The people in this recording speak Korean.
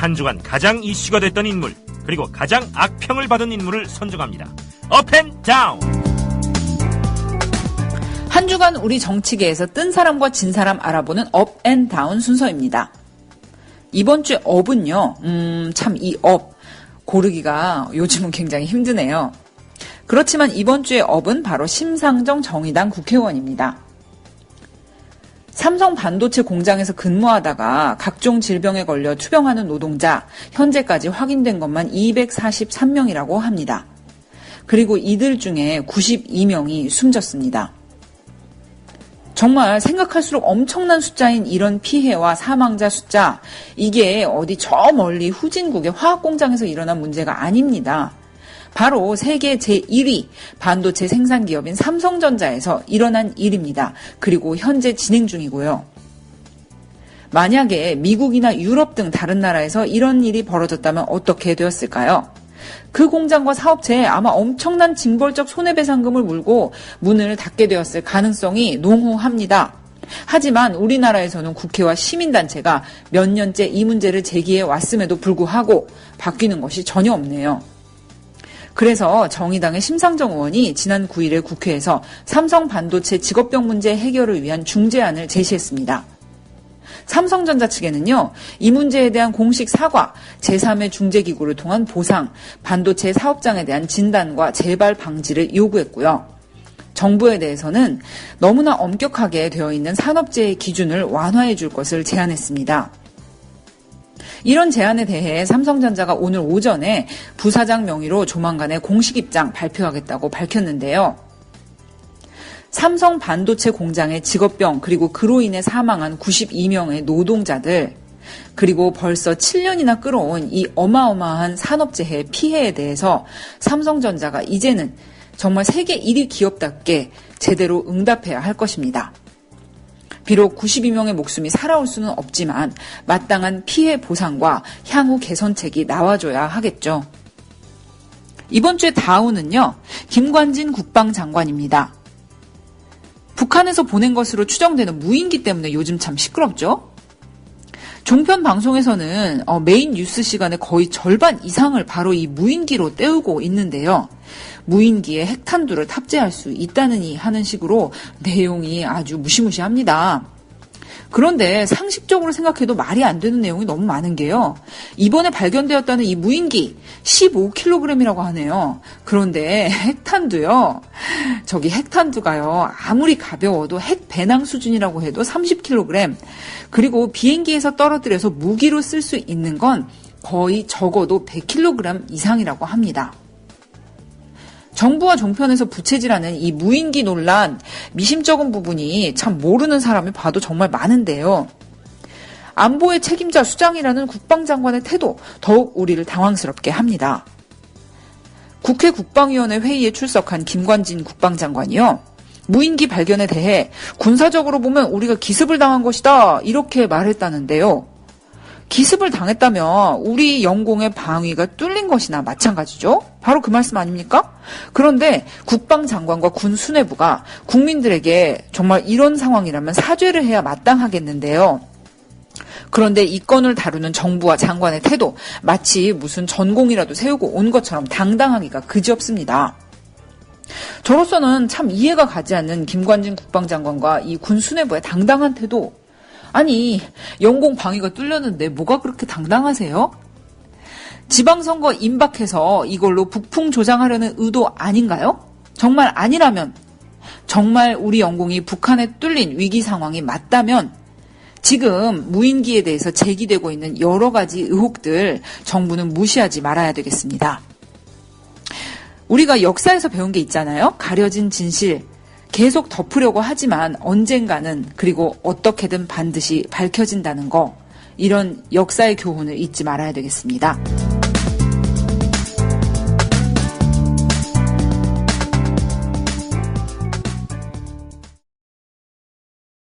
한 주간 가장 이슈가 됐던 인물, 그리고 가장 악평을 받은 인물을 선정합니다. 업앤다운. 한 주간 우리 정치계에서 뜬 사람과 진 사람 알아보는 업앤다운 순서입니다. 이번 주에 업은요, 참 이 업 고르기가 요즘은 굉장히 힘드네요. 그렇지만 이번 주의 업은 바로 심상정 정의당 국회의원입니다. 삼성 반도체 공장에서 근무하다가 각종 질병에 걸려 투병하는 노동자, 현재까지 확인된 것만 243명이라고 합니다. 그리고 이들 중에 92명이 숨졌습니다. 정말 생각할수록 엄청난 숫자인 이런 피해와 사망자 숫자, 이게 어디 저 멀리 후진국의 화학공장에서 일어난 문제가 아닙니다. 바로 세계 제1위 반도체 생산기업인 삼성전자에서 일어난 일입니다. 그리고 현재 진행 중이고요. 만약에 미국이나 유럽 등 다른 나라에서 이런 일이 벌어졌다면 어떻게 되었을까요? 그 공장과 사업체에 아마 엄청난 징벌적 손해배상금을 물고 문을 닫게 되었을 가능성이 농후합니다. 하지만 우리나라에서는 국회와 시민단체가 몇 년째 이 문제를 제기해 왔음에도 불구하고 바뀌는 것이 전혀 없네요. 그래서 정의당의 심상정 의원이 지난 9일에 국회에서 삼성 반도체 직업병 문제 해결을 위한 중재안을 제시했습니다. 삼성전자 측에는요, 이 문제에 대한 공식 사과, 제3의 중재기구를 통한 보상, 반도체 사업장에 대한 진단과 재발 방지를 요구했고요. 정부에 대해서는 너무나 엄격하게 되어 있는 산업재해 기준을 완화해 줄 것을 제안했습니다. 이런 제안에 대해 삼성전자가 오늘 오전에 부사장 명의로 조만간에 공식 입장 발표하겠다고 밝혔는데요. 삼성 반도체 공장의 직업병, 그리고 그로 인해 사망한 92명의 노동자들, 그리고 벌써 7년이나 끌어온 이 어마어마한 산업재해 피해에 대해서 삼성전자가 이제는 정말 세계 1위 기업답게 제대로 응답해야 할 것입니다. 비록 92명의 목숨이 살아올 수는 없지만 마땅한 피해 보상과 향후 개선책이 나와줘야 하겠죠. 이번 주에 다우는요, 김관진 국방장관입니다. 북한에서 보낸 것으로 추정되는 무인기 때문에 요즘 참 시끄럽죠? 종편 방송에서는 메인 뉴스 시간의 거의 절반 이상을 바로 이 무인기로 때우고 있는데요. 무인기에 핵탄두를 탑재할 수 있다느니 하는 식으로 내용이 아주 무시무시합니다. 그런데 상식적으로 생각해도 말이 안 되는 내용이 너무 많은 게요. 이번에 발견되었다는 이 무인기 15kg이라고 하네요. 그런데 핵탄두요. 저기 핵탄두가요. 아무리 가벼워도 핵 배낭 수준이라고 해도 30kg. 그리고 비행기에서 떨어뜨려서 무기로 쓸 수 있는 건 거의 적어도 100kg 이상이라고 합니다. 정부와 종편에서 부채질하는 이 무인기 논란, 미심쩍은 부분이 참 모르는 사람이 봐도 정말 많은데요. 안보의 책임자 수장이라는 국방장관의 태도, 더욱 우리를 당황스럽게 합니다. 국회 국방위원회 회의에 출석한 김관진 국방장관이요, 무인기 발견에 대해 군사적으로 보면 우리가 기습을 당한 것이다, 이렇게 말했다는데요. 기습을 당했다면 우리 영공의 방위가 뚫린 것이나 마찬가지죠. 바로 그 말씀 아닙니까? 그런데 국방장관과 군 수뇌부가 국민들에게 정말 이런 상황이라면 사죄를 해야 마땅하겠는데요. 그런데 이 건을 다루는 정부와 장관의 태도, 마치 무슨 전공이라도 세우고 온 것처럼 당당하기가 그지없습니다. 저로서는 참 이해가 가지 않는 김관진 국방장관과 이 군 수뇌부의 당당한 태도, 아니, 영공 방위가 뚫렸는데 뭐가 그렇게 당당하세요? 지방선거 임박해서 이걸로 북풍 조장하려는 의도 아닌가요? 정말 아니라면, 정말 우리 영공이 북한에 뚫린 위기 상황이 맞다면 지금 무인기에 대해서 제기되고 있는 여러 가지 의혹들 정부는 무시하지 말아야 되겠습니다. 우리가 역사에서 배운 게 있잖아요. 가려진 진실. 계속 덮으려고 하지만 언젠가는, 그리고 어떻게든 반드시 밝혀진다는 거, 이런 역사의 교훈을 잊지 말아야 되겠습니다.